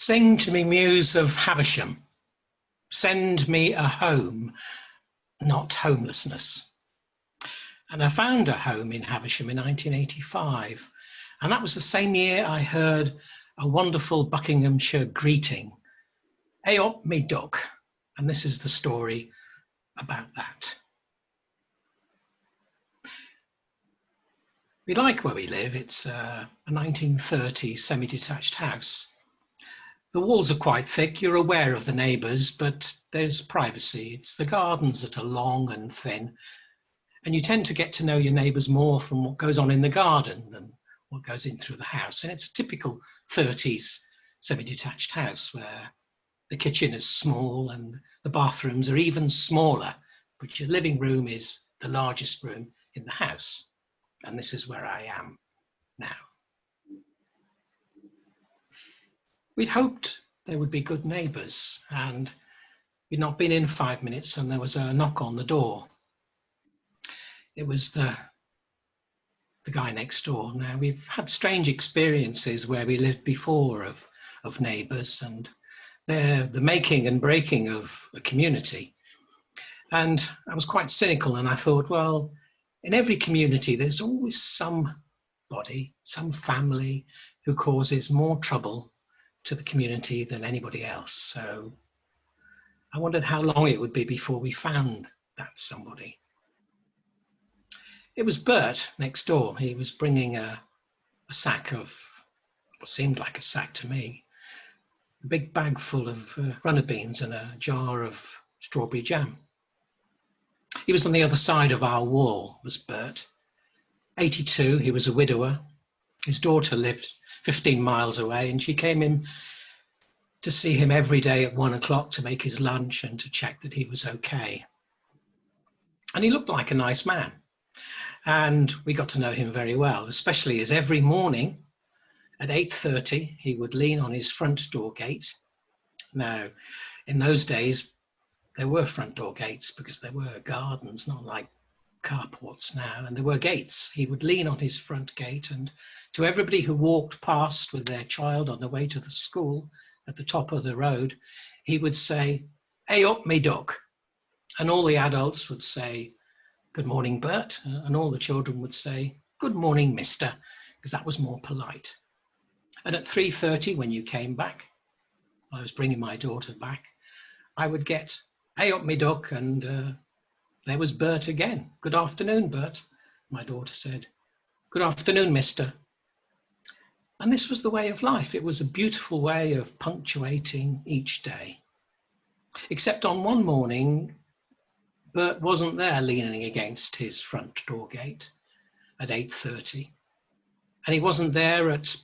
Sing to me, muse of Havisham, send me a home, not homelessness. And I found a home in Havisham in 1985. And that was the same year I heard a wonderful Buckinghamshire greeting, "Hey up me duck." And this is the story about that. We like where we live. It's a 1930s semi-detached house. The walls are quite thick. You're aware of the neighbours, but there's privacy. It's the gardens that are long and thin. And you tend to get to know your neighbours more from what goes on in the garden than what goes in through the house. And it's a typical 30s semi-detached house where the kitchen is small and the bathrooms are even smaller, but your living room is the largest room in the house. And this is where I am now. We'd hoped there would be good neighbours, and we'd not been in 5 minutes and there was a knock on the door. It was the guy next door. Now, we've had strange experiences where we lived before of neighbours, and they're the making and breaking of a community. And I was quite cynical, and I thought, well, in every community, there's always somebody, some family who causes more trouble to the community than anybody else. So I wondered how long it would be before we found that somebody. It was Bert next door. He was bringing a sack of, what seemed like a sack to me, a big bag full of runner beans and a jar of strawberry jam. He was on the other side of our wall, was Bert. 82, he was a widower. His daughter lived 15 miles away, and she came in to see him every day at 1 o'clock to make his lunch and to check that he was okay. And he looked like a nice man. And we got to know him very well, especially as every morning at 8:30, he would lean on his front door gate. Now, in those days, there were front door gates because there were gardens, not like carports now, and there were gates. He would lean on his front gate, and to everybody who walked past with their child on the way to the school at the top of the road, he would say, "Hey up me duck." And all the adults would say, "Good morning, Bert," and all the children would say, "Good morning, mister," because that was more polite. And at 3:30, when you came back, I was bringing my daughter back, I would get, "Hey up me duck," and there was Bert again. "Good afternoon, Bert," my daughter said. "Good afternoon, mister." And this was the way of life. It was a beautiful way of punctuating each day. Except on one morning, Bert wasn't there leaning against his front door gate at 8:30. And he wasn't there at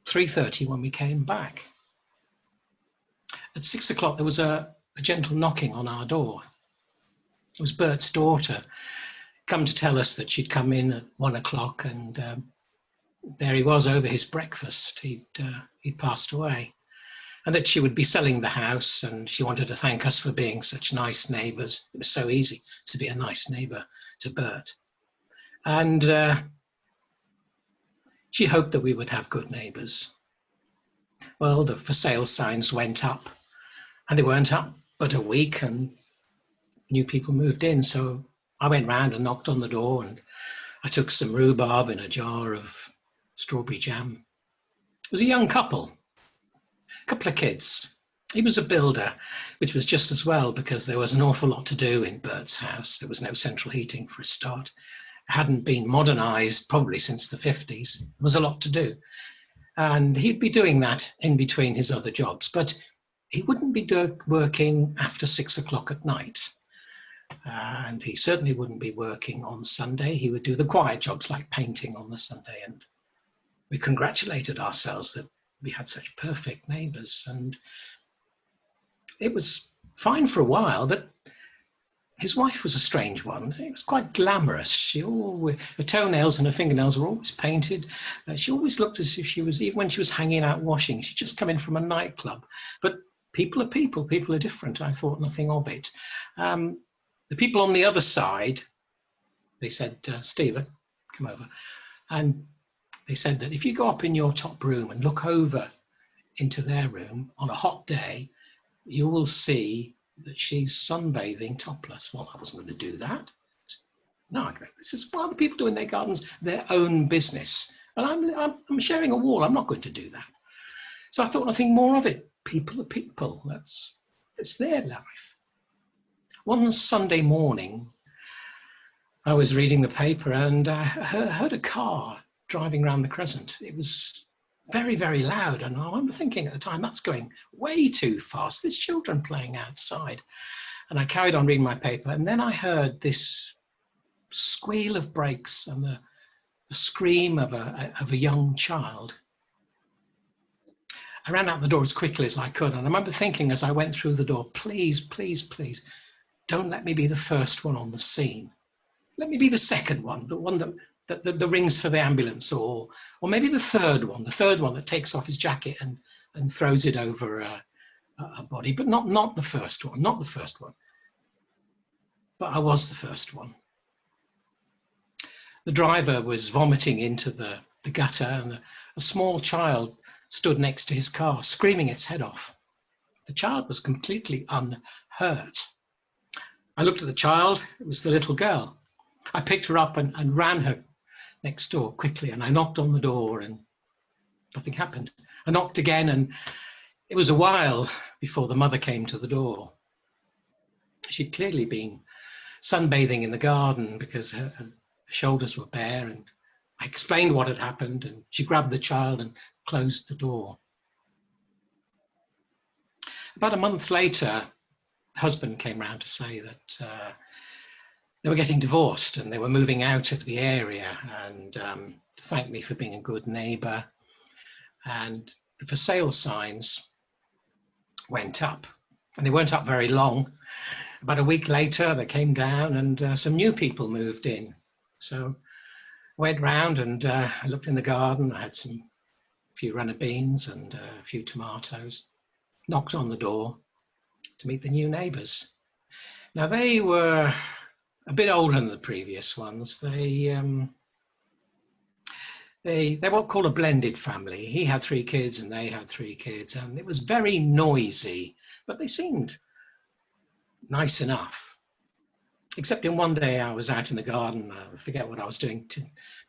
3:30 when we came back. At 6 o'clock, there was a gentle knocking on our door. It was Bert's daughter come to tell us that she'd come in at 1 o'clock, and there he was over his breakfast. He'd passed away, and that she would be selling the house, and she wanted to thank us for being such nice neighbours. It was so easy to be a nice neighbour to Bert. And she hoped that we would have good neighbours. Well, the for sale signs went up, and they weren't up but a week, and new people moved in. So I went round and knocked on the door, and I took some rhubarb and a jar of strawberry jam. It was a young couple of kids. He was a builder, which was just as well, because there was an awful lot to do in Bert's house. There was no central heating for a start. It hadn't been modernised probably since the 50s. There was a lot to do. And he'd be doing that in between his other jobs, but he wouldn't be working after 6 o'clock at night. And he certainly wouldn't be working on Sunday. He would do the quiet jobs like painting on the Sunday. And we congratulated ourselves that we had such perfect neighbours. And it was fine for a while, but his wife was a strange one. It was quite glamorous. Her toenails and her fingernails were always painted. She always looked as if she was, even when she was hanging out washing, she'd just come in from a nightclub. But people are people. People are different. I thought nothing of it. The people on the other side, they said, "Stephen, come over." And they said that if you go up in your top room and look over into their room on a hot day, you will see that she's sunbathing topless. Well, I wasn't going to do that. No, this is what other people do in their gardens, their own business. And I'm sharing a wall. I'm not going to do that. So I thought nothing more of it. People are people. It's their life. One Sunday morning, I was reading the paper and I heard a car driving around the crescent. It was very, very loud. And I remember thinking at the time, that's going way too fast. There's children playing outside. And I carried on reading my paper. And then I heard this squeal of brakes and the scream of a young child. I ran out the door as quickly as I could. And I remember thinking as I went through the door, please, please, please, don't let me be the first one on the scene. Let me be the second one, the one that rings for the ambulance, or maybe the third one that takes off his jacket and throws it over a body, but not the first one, not the first one. But I was the first one. The driver was vomiting into the gutter, and a small child stood next to his car, screaming its head off. The child was completely unhurt. I looked at the child. It was the little girl. I picked her up and ran her next door quickly, and I knocked on the door and nothing happened. I knocked again, and it was a while before the mother came to the door. She'd clearly been sunbathing in the garden because her shoulders were bare, and I explained what had happened, and she grabbed the child and closed the door. About a month later, the husband came round to say that they were getting divorced and they were moving out of the area, and to thank me for being a good neighbour. And the for sale signs went up, and they weren't up very long. About a week later, they came down and some new people moved in. So I went round and I looked in the garden. I had a few runner beans and a few tomatoes. Knocked on the door to meet the new neighbours. Now they were a bit older than the previous ones. They what we call a blended family. He had 3 kids and they had 3 kids, and it was very noisy, but they seemed nice enough. Except in one day I was out in the garden, I forget what I was doing,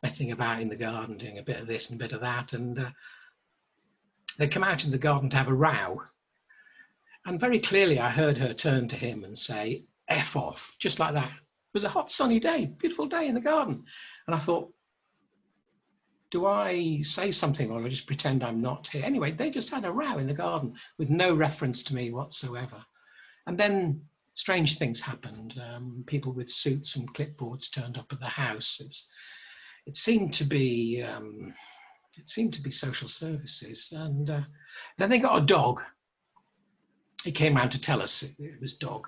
messing about in the garden, doing a bit of this and a bit of that, and they come out in the garden to have a row. And very clearly I heard her turn to him and say, F off, just like that. It was a hot sunny day, beautiful day in the garden. And I thought, do I say something or just pretend I'm not here? Anyway, they just had a row in the garden with no reference to me whatsoever. And then strange things happened. People with suits and clipboards turned up at the house. It seemed to be social services. And then they got a dog. He came round to tell us it was dog.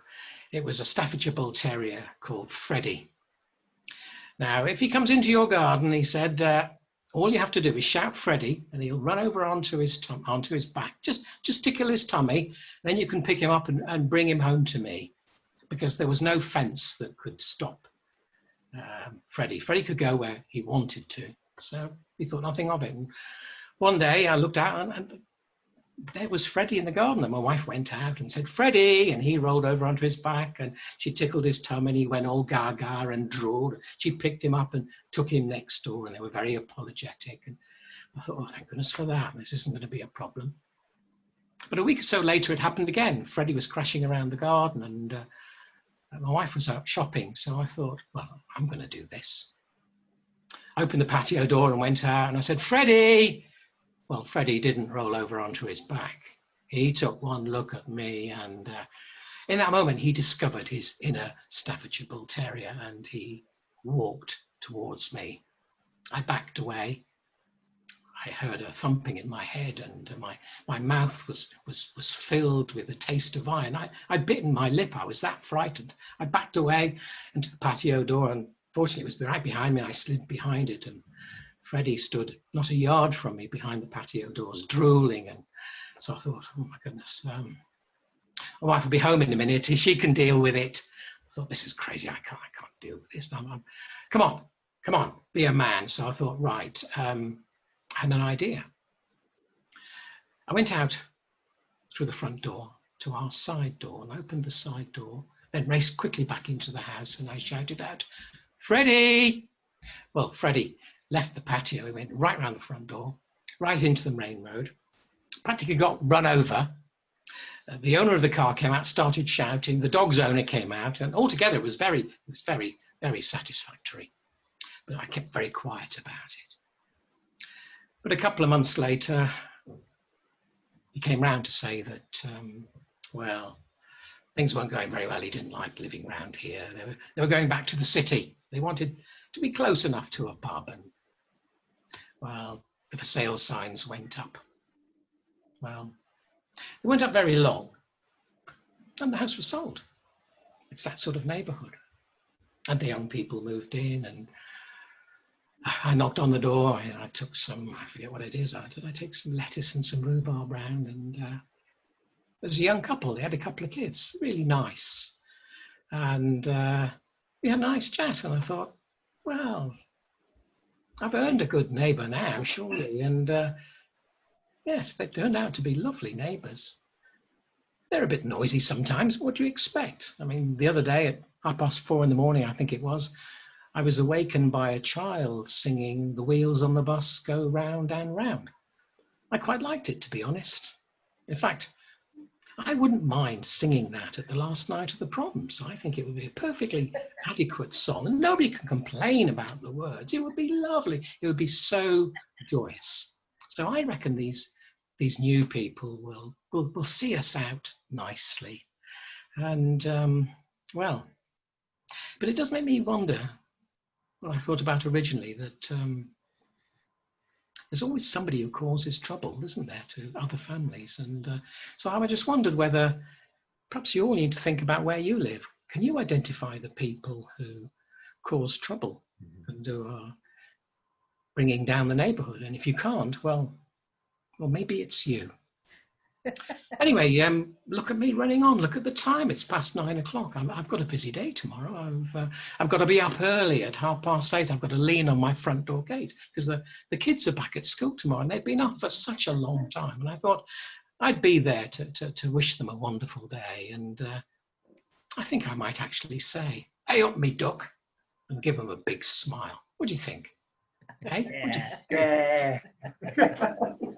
It was a Staffordshire Bull Terrier called Freddie. Now, if he comes into your garden, he said, all you have to do is shout Freddie, and he'll run over onto his back. Just tickle his tummy. Then you can pick him up and bring him home to me, because there was no fence that could stop Freddie. Freddie could go where he wanted to. So he thought nothing of it. And one day I looked out and there was Freddie in the garden, and my wife went out and said, Freddie, and he rolled over onto his back, and she tickled his tummy, and he went all gaga and drooled. She picked him up and took him next door, and they were very apologetic. And I thought, oh, thank goodness for that. This isn't going to be a problem. But a week or so later, it happened again. Freddie was crashing around the garden, and my wife was out shopping. So I thought, well, I'm going to do this. I opened the patio door and went out, and I said, Freddie. Well, Freddie didn't roll over onto his back. He took one look at me, and in that moment, he discovered his inner Staffordshire Bull Terrier, and he walked towards me. I backed away. I heard a thumping in my head, and my mouth was filled with the taste of iron. I'd bitten my lip. I was that frightened. I backed away into the patio door, and fortunately, it was right behind me. I slid behind it, and Freddie stood not a yard from me behind the patio doors, drooling. And so I thought, oh my goodness, my wife will be home in a minute. She can deal with it. I thought, this is crazy. I can't deal with this. Come on, be a man. So I thought, right, I had an idea. I went out through the front door to our side door and opened the side door, then raced quickly back into the house and I shouted out, "Freddie!" Well, Freddie left the patio. He went right round the front door, right into the main road, practically got run over. The owner of the car came out, started shouting. The dog's owner came out, and altogether it was very, very satisfactory. But I kept very quiet about it. But a couple of months later, he came round to say that, well, things weren't going very well. He didn't like living round here. They were going back to the city. They wanted to be close enough to a pub, and well, the for sale signs went up. Well, they weren't up very long, and the house was sold. It's that sort of neighbourhood. And the young people moved in, and I knocked on the door. I took some, I forget what it is. Did I take some lettuce and some rhubarb round? And there was a young couple. They had a couple of kids, really nice. And we had a nice chat. And I thought, well, I've earned a good neighbour now, surely. And yes, they turned out to be lovely neighbours. They're a bit noisy sometimes. What do you expect? I mean, the other day at 4:30 in the morning, I think it was, I was awakened by a child singing "The Wheels on the Bus Go Round and Round." I quite liked it, to be honest. In fact, I wouldn't mind singing that at the last night of the proms. I think it would be a perfectly adequate song, and nobody can complain about the words. It would be lovely. It would be so joyous. So I reckon these new people will see us out nicely. And well, but it does make me wonder what I thought about originally, that there's always somebody who causes trouble, isn't there, to other families? And so I just wondered whether perhaps you all need to think about where you live. Can you identify the people who cause trouble and who are bringing down the neighbourhood? And if you can't, well, maybe it's you. Anyway, look at me running on. Look at the time. It's past 9 o'clock. I've got a busy day tomorrow. I've got to be up early at 8:30. I've got to lean on my front door gate because the kids are back at school tomorrow, and they've been up for such a long time. And I thought I'd be there to wish them a wonderful day. And I think I might actually say, "Hey up, me duck," and give them a big smile. What do you think? Hey? Yeah. What do you think? Yeah.